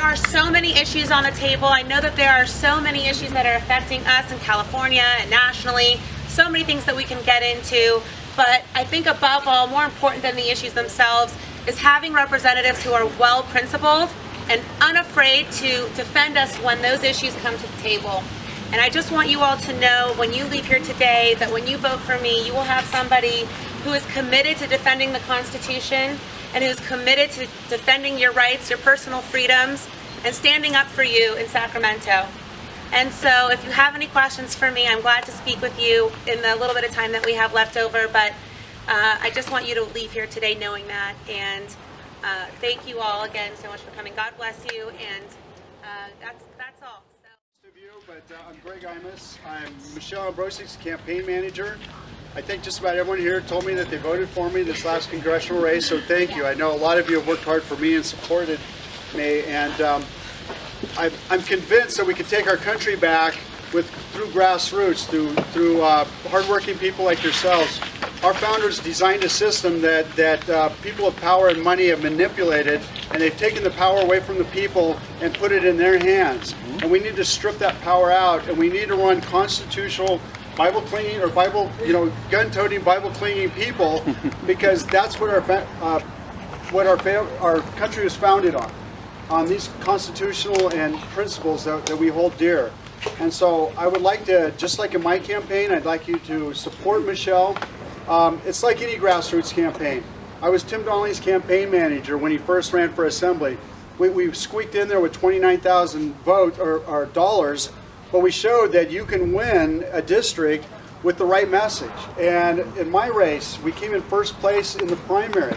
are so many issues on the table. I know that there are so many issues that are affecting us in California and nationally, so many things that we can get into, but I think above all, more important than the issues themselves, is having representatives who are well principled and unafraid to defend us when those issues come to the table. And I just want you all to know when you leave here today that when you vote for me, you will have somebody who is committed to defending the Constitution and who's committed to defending your rights, your personal freedoms, and standing up for you in Sacramento. And so if you have any questions for me, I'm glad to speak with you in the little bit of time that we have left over, but I just want you to leave here today knowing that. And thank you all again so much for coming. God bless you, and that's all. But I'm Gregg Imus. I'm Michelle Ambrozic's campaign manager. I think just about everyone here told me that they voted for me this last congressional race, so thank you. I know a lot of you have worked hard for me and supported me, and I'm convinced that we can take our country back through grassroots, through hardworking people like yourselves. Our founders designed a system that people of power and money have manipulated, and they've taken the power away from the people and put it in their hands. And we need to strip that power out, and we need to run constitutional, Bible-clinging or gun-toting, Bible-clinging people, because that's what our country was founded on these constitutional and principles that we hold dear. And so I would like to, just like in my campaign, I'd like you to support Michelle. It's like any grassroots campaign. I was Tim Donnelly's campaign manager when he first ran for assembly. We squeaked in there with 29,000 votes or dollars, but we showed that you can win a district with the right message. And in my race, we came in first place in the primary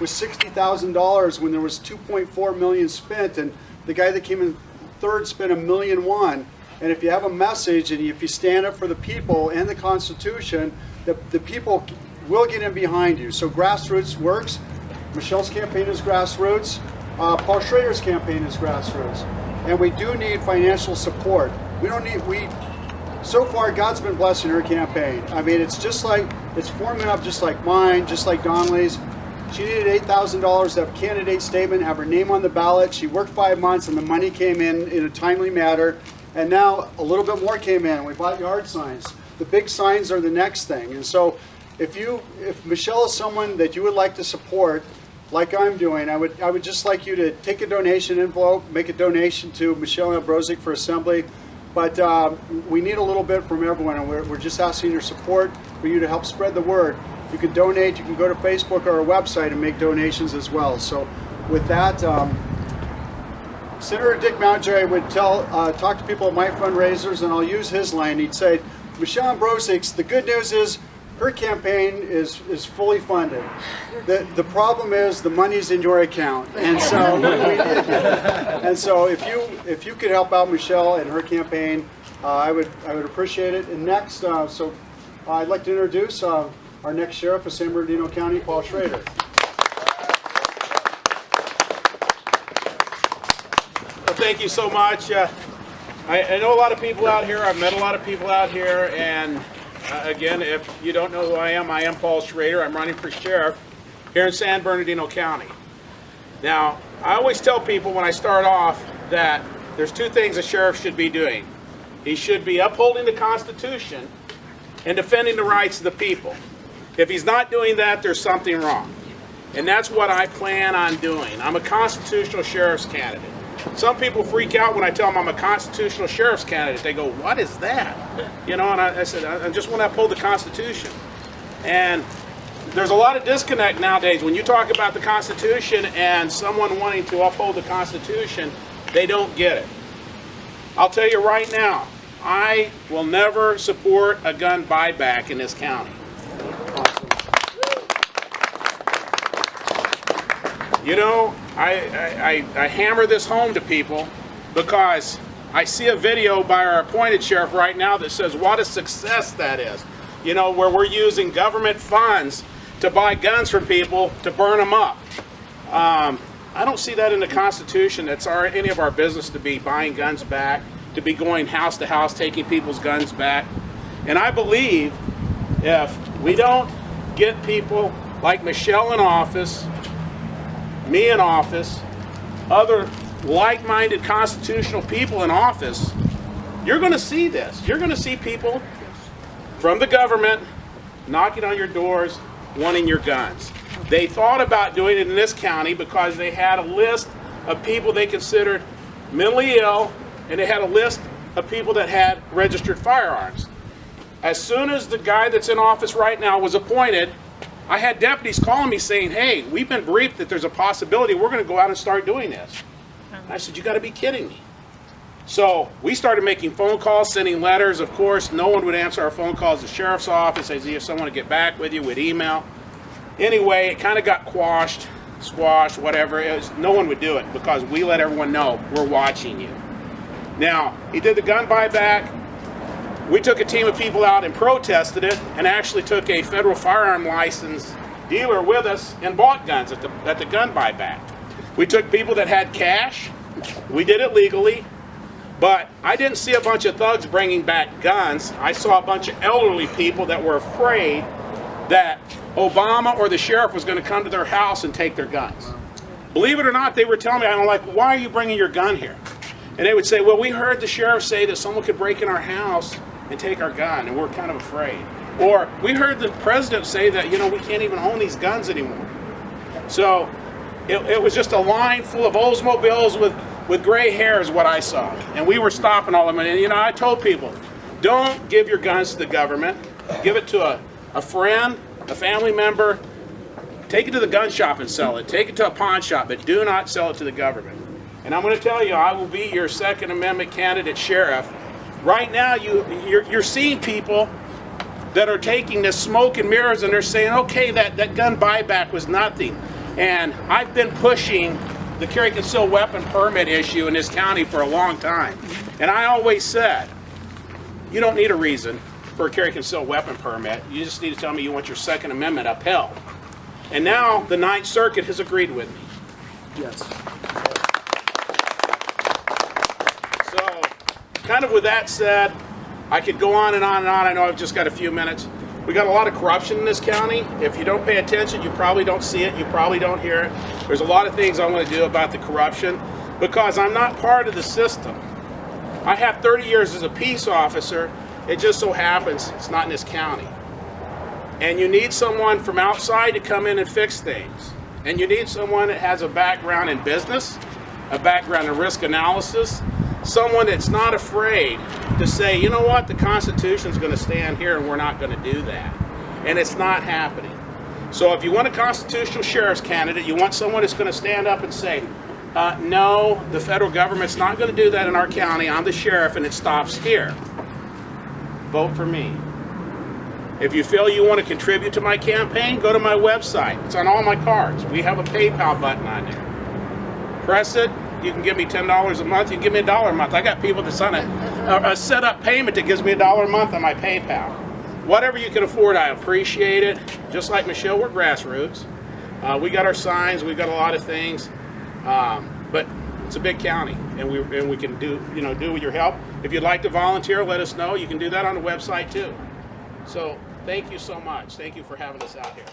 with $60,000 when there was $2.4 million spent, and the guy that came in third spent $1.1 million. And if you have a message and if you stand up for the people and the Constitution, the people will get in behind you. So grassroots works. Michelle's campaign is grassroots. Paul Schrader's campaign is grassroots. And we do need financial support. So far, God's been blessing her campaign. I mean, it's forming up just like mine, just like Donnelly's. She needed $8,000 to have a candidate statement, have her name on the ballot. She worked 5 months and the money came in a timely manner. And now a little bit more came in. We bought yard signs. The big signs are the next thing. And so if Michelle is someone that you would like to support, like I'm doing, I would just like you to take a donation envelope, make a donation to Michelle Ambrozic for Assembly. But we need a little bit from everyone, and we're just asking your support for you to help spread the word. You can donate. You can go to Facebook or our website and make donations as well. So with that, Senator Dick Mountjoy would talk to people at my fundraisers, and I'll use his line. He'd say, Michelle Ambrozic's, the good news is her campaign is fully funded. The problem is the money's in your account, and so if you could help out Michelle and her campaign, I would appreciate it. And next, I'd like to introduce our next sheriff of San Bernardino County, Paul Schrader. Thank you so much. I know a lot of people out here. I've met a lot of people out here, and again, if you don't know who I am Paul Schrader. I'm running for sheriff here in San Bernardino County. Now, I always tell people when I start off that there's two things a sheriff should be doing. He should be upholding the Constitution and defending the rights of the people. If he's not doing that, there's something wrong. And that's what I plan on doing. I'm a constitutional sheriff's candidate. Some people freak out when I tell them I'm a constitutional sheriff's candidate. They go, what is that? You know, and I said, I just want to uphold the Constitution. And there's a lot of disconnect nowadays. When you talk about the Constitution and someone wanting to uphold the Constitution, they don't get it. I'll tell you right now, I will never support a gun buyback in this county. You know, I hammer this home to people because I see a video by our appointed sheriff right now that says what a success that is. You know, where we're using government funds to buy guns from people to burn them up. I don't see that in the Constitution. It's any of our business to be buying guns back, to be going house to house taking people's guns back. And I believe if we don't get people like Michelle in office, me in office, other like-minded constitutional people in office, you're going to see this. You're going to see people from the government knocking on your doors, wanting your guns. They thought about doing it in this county because they had a list of people they considered mentally ill, and they had a list of people that had registered firearms. As soon as the guy that's in office right now was appointed, I had deputies calling me saying, hey, we've been briefed that there's a possibility we're going to go out and start doing this. And I said, you got to be kidding me. So we started making phone calls, sending letters. Of course, no one would answer our phone calls. The sheriff's office, they say, someone to get back with you, with email. Anyway, it kind of got squashed, whatever. No one would do it because we let everyone know we're watching you. Now, he did the gun buyback. We took a team of people out and protested it, and actually took a federal firearm license dealer with us and bought guns at the gun buyback. We took people that had cash. We did it legally. But I didn't see a bunch of thugs bringing back guns. I saw a bunch of elderly people that were afraid that Obama or the sheriff was going to come to their house and take their guns. Believe it or not, they were telling me, I'm like, why are you bringing your gun here? And they would say, well, we heard the sheriff say that someone could break in our house and take our gun, and we're kind of afraid. Or we heard the president say that, you know, we can't even own these guns anymore. So it was just a line full of Oldsmobiles with gray hair is what I saw. And we were stopping all of them. And, you know, I told people, don't give your guns to the government. Give it to a friend, a family member. Take it to the gun shop and sell it. Take it to a pawn shop, but do not sell it to the government. And I'm going to tell you, I will be your Second Amendment candidate sheriff. Right now, you're seeing people that are taking this smoke and mirrors, and they're saying, okay, that gun buyback was nothing. And I've been pushing the carry concealed weapon permit issue in this county for a long time. And I always said, you don't need a reason for a carry concealed weapon permit. You just need to tell me you want your Second Amendment upheld. And now the Ninth Circuit has agreed with me. Yes. So, kind of with that said, I could go on and on and on. I know I've just got a few minutes. We got a lot of corruption in this county. If you don't pay attention, you probably don't see it. You probably don't hear it. There's a lot of things I want to do about the corruption because I'm not part of the system. I have 30 years as a peace officer. It just so happens it's not in this county. And you need someone from outside to come in and fix things. And you need someone that has a background in business, a background in risk analysis, someone that's not afraid to say, you know what, the Constitution's going to stand here and we're not going to do that. And it's not happening. So if you want a constitutional sheriff's candidate, you want someone that's going to stand up and say, no, the federal government's not going to do that in our county. I'm the sheriff and it stops here. Vote for me. If you feel you want to contribute to my campaign, go to my website. It's on all my cards. We have a PayPal button on there. Press it. You can give me $10 a month. You can give me $1 a month. I got people that's on a set-up payment that gives me $1 a month on my PayPal. Whatever you can afford, I appreciate it. Just like Michelle, we're grassroots. We got our signs. We've got a lot of things. But it's a big county, and we can do with your help. If you'd like to volunteer, let us know. You can do that on the website too. So thank you so much. Thank you for having us out here.